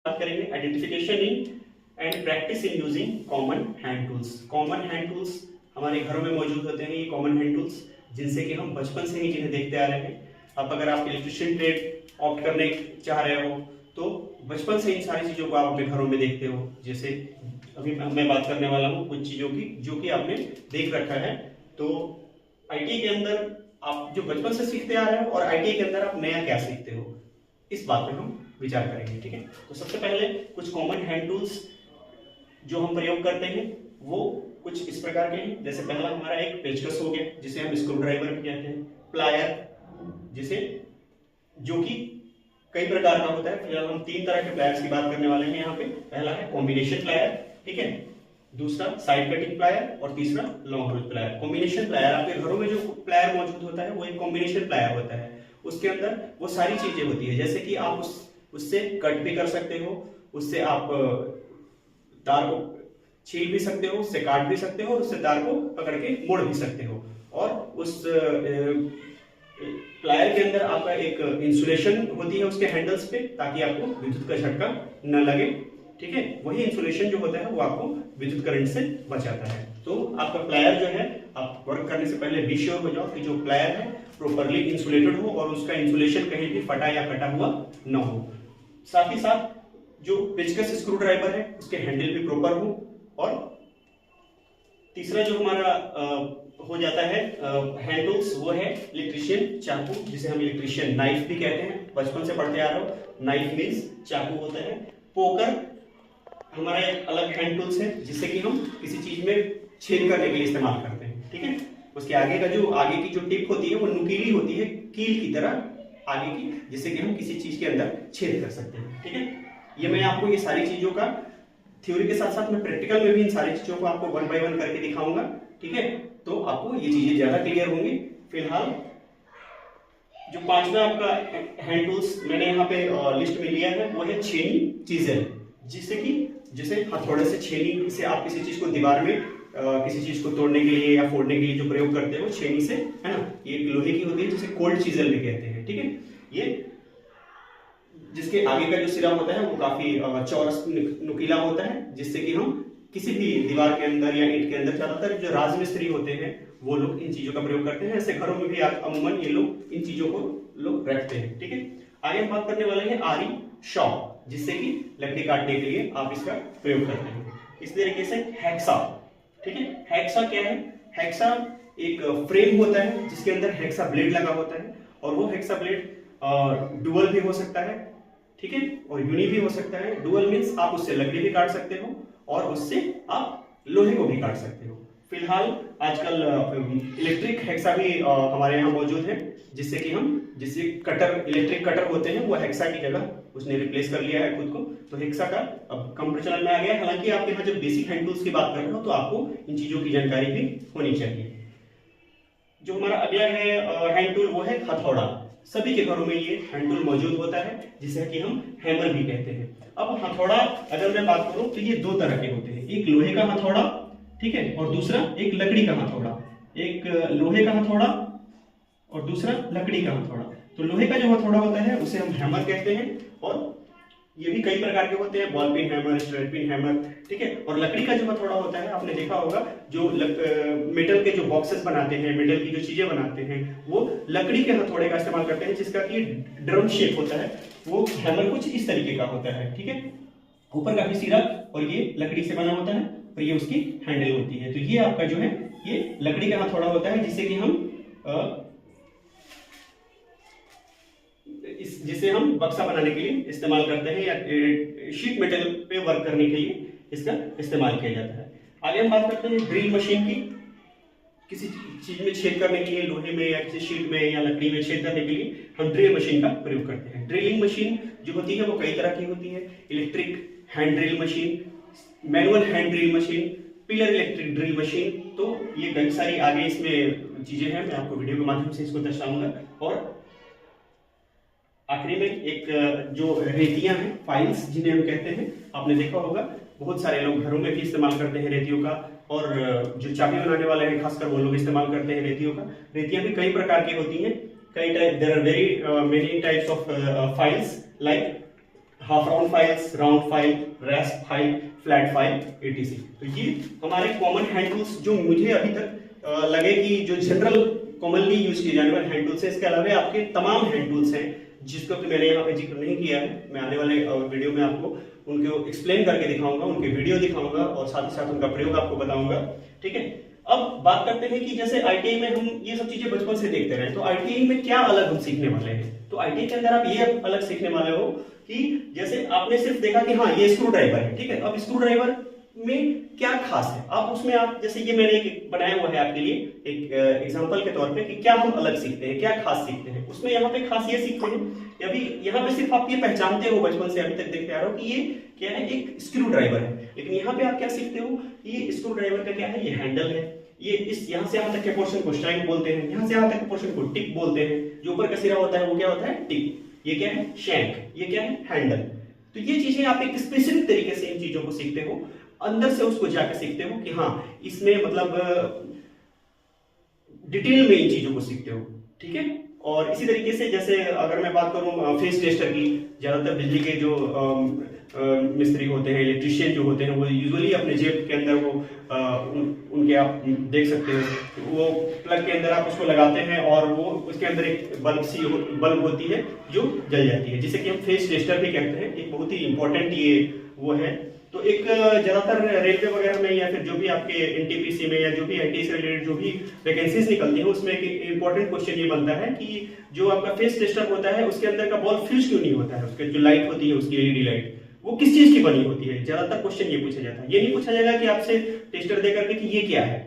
बात करेंगे identification in and practice in using common hand tools. Common hand tools हमारे घरों में मौजूद होते हैं। ये कॉमन हैंड टूल्स जिनसे कि हम बचपन से ही जिन्हें देखते आ रहे हैं। अब अगर आप इलेक्ट्रिशियन ट्रेड ऑप्ट करने चाह रहे हो तो बचपन से इन सारी चीजों को आप अपने घरों में देखते हो। जैसे अभी मैं बात करने वाला हूँ कुछ चीजों की जो कि आपने देख रखा है। तो आईटी के अंदर आप जो बचपन से सीखते आ रहे हो और आईटी के अंदर आप नया क्या सीखते हो, इस बात पे हम विचार करेंगे। ठीक है, तो सबसे पहले कुछ कॉमन हैंड टूल्स जो हम प्रयोग करते हैं वो कुछ इस प्रकार के हैं। जैसे पहला हमारा एक पेचकस हो गया जिसे हम स्क्रू ड्राइवर भी कहते हैं, प्लायर जिसे जो कि कई प्रकार का होता है। फिलहाल हम तीन तरह के प्लायर्स की बात करने वाले हैं यहाँ पे। पहला है कॉम्बिनेशन प्लायर, ठीक है, दूसरा साइड कटिंग प्लायर और तीसरा लॉन्ग रोज प्लायर। कॉम्बिनेशन प्लायर आपके घरों में जो प्लायर मौजूद होता है वो एक कॉम्बिनेशन प्लायर होता है। उसके अंदर वो सारी चीजें होती है जैसे कि आप उससे कट भी कर सकते हो, उससे आप तार को छील भी सकते हो, उससे काट भी सकते हो और उससे तार को पकड़ के मोड़ भी सकते हो। और उस प्लायर के अंदर आपका एक इंसुलेशन होती है उसके हैंडल्स पे ताकि आपको विद्युत का झटका न लगे। ठीक है, वही इंसुलेशन जो होता है वो आपको विद्युत करंट से बचाता है। तो आपका प्लायर जो है आप वर्क करने से पहले बी श्योर हो जाओ कि जो प्लायर है प्रॉपर्ली इंसुलेटेड हो और उसका इंसुलेशन कहीं भी फटा या कटा हुआ न हो। साथ ही साथ जो पेचकस स्क्रू ड्राइवर है उसके हैंडल भी प्रॉपर हो। और तीसरा जो हमारा हो जाता है हैंड टूल्स वो है इलेक्ट्रिशियन चाकू, जिसे हम इलेक्ट्रिशियन नाइफ भी कहते हैं। बचपन से पढ़ते आ रहे हो, नाइफ मींस चाकू होता है। पोकर हमारा एक अलग हैंड टूल्स है जिससे कि हम किसी चीज में छेद करने के लिए इस्तेमाल करते हैं। ठीक है, उसके आगे की जो टिप होती है वो नुकीली होती है, कील की तरह आगे की, जिससे कि हम किसी चीज के अंदर छेद कर सकते हैं। ठीक है, ये मैं आपको ये सारी चीजों का थ्योरी के साथ साथ मैं प्रैक्टिकल में भी इन सारी चीजों को आपको वन बाय वन करके दिखाऊंगा। ठीक है, तो आपको ये चीजें ज्यादा क्लियर होंगी। फिलहाल जो पांचवा आपका हैंड टूल्स मैंने यहाँ पे लिस्ट में लिया है वो है छेनी चीजेल, जिससे कि जैसे हथौड़े से छेनी से आप किसी चीज को दीवार में किसी चीज को तोड़ने के लिए या फोड़ने के लिए जो प्रयोग करते हो छेनी से, है ना। ये लोहे की होती है जिसे कोल्ड चीजल भी कहते हैं। ठीक है, ये जिसके आगे का जो सिरा होता है वो काफी चौरस नुकीला होता है, जिससे कि हम किसी भी दीवार के अंदर या ईंट के अंदर, ज्यादातर जो राजमिस्त्री होते हैं वो लोग इन चीजों का प्रयोग करते हैं। ऐसे घरों में भी अमूमन ये लोग इन चीजों को लोग रखते हैं। ठीक है, आगे हम बात करने वाले हैं आरी शॉ, जिससे कि लकड़ी काटने के लिए आप इसका प्रयोग करते हैं। इस तरीके से हैक्सा, ठीक है, हैक्सा क्या है? हैक्सा एक फ्रेम होता है जिसके अंदर हैक्सा ब्लेड लगा होता है और वो हैक्सा ब्लेड डुअल भी हो सकता है, ठीक है, और यूनि भी हो सकता है। डुअल मींस आप उससे लकड़ी भी काट सकते हो और उससे आप लोहे को भी काट सकते हो। फिलहाल आजकल इलेक्ट्रिक हेक्सा भी हमारे यहाँ मौजूद है, जिससे कि हम जिससे कटर इलेक्ट्रिक कटर होते हैं वो हेक्सा की जगह उसने रिप्लेस कर लिया है खुद को। तो हेक्सा का अब कम प्रचलन में आ गया है। हालांकि आपके यहाँ जब बेसिक हैंड टूल्स की बात कर रहे हो तो आपको इन चीजों की जानकारी भी होनी चाहिए। जो हमारा अगला है हैंड टूल वो है हथौड़ा। सभी के घरों में ये हैंड टूल मौजूद होता है जिसे कि हम हैमर भी कहते हैं। अब हथौड़ा अगर मैं बात करूं तो ये दो तरह के होते हैं, एक लोहे का हथौड़ा, ठीक है, और दूसरा एक लकड़ी का हथौड़ा। एक लोहे का हथौड़ा और दूसरा लकड़ी का हथौड़ा। तो लोहे का जो हथौड़ा होता है उसे हम हैमर कहते हैं और ये भी कई प्रकार के होते हैं, ball pin hammer, straight pin hammer, ठीक है। और लकड़ी का जो हथौड़ा होता है आपने देखा होगा जो मेटल के जो बॉक्सेस बनाते हैं, मेटल की जो चीजें बनाते हैं वो लकड़ी के हथौड़े का इस्तेमाल करते हैं, जिसका कि ड्रम शेप होता है। वो हैमर कुछ इस तरीके का होता है, ठीक है, ऊपर काफी सीधा और ये लकड़ी से बना होता है और ये उसकी हैंडल होती है। तो ये आपका जो है ये लकड़ी का हथौड़ा होता है जिसे कि हम जिसे हम बक्सा बनाने के लिए इस्तेमाल करते हैं या शीट मेटल पे वर्क करने के लिए इसका इस्तेमाल किया जाता है। आगे हम बात करते हैं ड्रिल मशीन की। किसी चीज में छेद करने के लिए, लोहे में या किसी शीट में या लकड़ी में छेद करने के लिए हम ड्रिल मशीन का प्रयोग करते हैं। ड्रिलिंग मशीन जो होती है वो कई तरह की होती है, electric hand drill machine, manual hand drill machine, pillar electric drill machine. तो ये कई सारी आगे इसमें चीजें हैं, मैं आपको वीडियो के माध्यम से इसको दर्शाऊंगा। और आखिरी में एक जो रेतियां हैं, फाइल्स जिन्हें हम कहते हैं, आपने देखा होगा बहुत सारे लोग घरों में भी इस्तेमाल करते हैं रेतियों का, और जो चाबी बनाने वाले हैं खासकर वो लोग इस्तेमाल करते हैं रेतियों का। रेतियां भी कई प्रकार की होती हैं, कई type, there are very many types of files like half round files, round file, rest file, flat file, etc। तो ये हमारे कॉमन हैंड टूल्स जो मुझे अभी तक लगे कि जो जनरल कॉमनली यूज किए जाने वाले हैंड टूल्स हैं। इसके अलावा आपके तमाम हैंड टूल्स हैं जिसको कि मैंने यहाँ पे जिक्र नहीं किया है। मैं आने वाले वीडियो में आपको उनको एक्सप्लेन करके दिखाऊंगा, उनके वीडियो दिखाऊंगा और साथ ही साथ उनका प्रयोग आपको बताऊंगा। ठीक है, अब बात करते हैं कि जैसे आईटीआई में हम ये सब चीजें बचपन से देखते रहे, तो आईटीआई में क्या अलग हम सीखने वाले हैं? तो आईटीआई के अंदर आप ये अलग सीखने वाले हो कि जैसे आपने सिर्फ देखा कि हाँ ये स्क्रू ड्राइवर है, ठीक है, अब स्क्रू ड्राइवर में क्या खास है, आप उसमें आप जैसे ये मैंने एक बनाया हुआ है आपके लिए एक एग्जांपल के तौर पे कि क्या हम अलग सीखते हैं, क्या खास सीखते हैं। उसमें यहाँ पे खास ये सीखते हैं, अभी यहाँ पे सिर्फ आप ये पहचानते हो बचपन से अभी तक देखते आ रहे हो कि ये क्या है, एक स्क्रू ड्राइवर है, लेकिन यहाँ पे आप क्या सीखते हो, ये स्क्रू ड्राइवर का क्या है, ये हैंडल है, ये इस यहाँ से यहाँ तक के पोर्शन को स्ट्रैंग बोलते हैं, यहाँ से यहाँ तक के पोर्शन को टिप बोलते हैं, जो ऊपर का सिरा होता है वो क्या होता है, टिप, ये क्या है, शैंक, ये क्या है, हैंडल। तो ये चीजें आप एक स्पेसिफिक तरीके से इन चीजों को सीखते हो, अंदर से उसको जाके सीखते हो कि हाँ इसमें मतलब डिटेल में इन चीजों को सीखते हो। ठीक है, और इसी तरीके से जैसे अगर मैं बात करूं फेस टेस्टर की, ज्यादातर बिजली के जो मिस्त्री होते हैं, इलेक्ट्रिशियन जो होते हैं, वो यूजुअली अपने जेब के अंदर वो उनके आप देख सकते हो, वो प्लग के अंदर आप उसको लगाते हैं और वो उसके अंदर एक बल्ब होती है जो जल जाती है, जिसे कि हम फेस टेस्टर भी कहते हैं। एक बहुत ही इंपॉर्टेंट ये वो है। तो एक ज्यादातर रेलवे वगैरह में या फिर जो भी आपके एनटीपीसी में या जो भी आईटी से रिलेटेड जो भी वैकेंसीज निकलती हैं, उसमें एक इंपॉर्टेंट क्वेश्चन ये बनता है कि जो आपका फेस टेस्टर होता है उसके अंदर का बॉल फ्यूज क्यों नहीं होता है, उसके जो लाइट होती है उसकी एलईडी लाइट वो किस चीज की बनी होती है, ज्यादातर क्वेश्चन ये पूछा जाता है। ये नहीं पूछा जाएगा कि आपसे टेस्टर दे करके कि ये क्या है,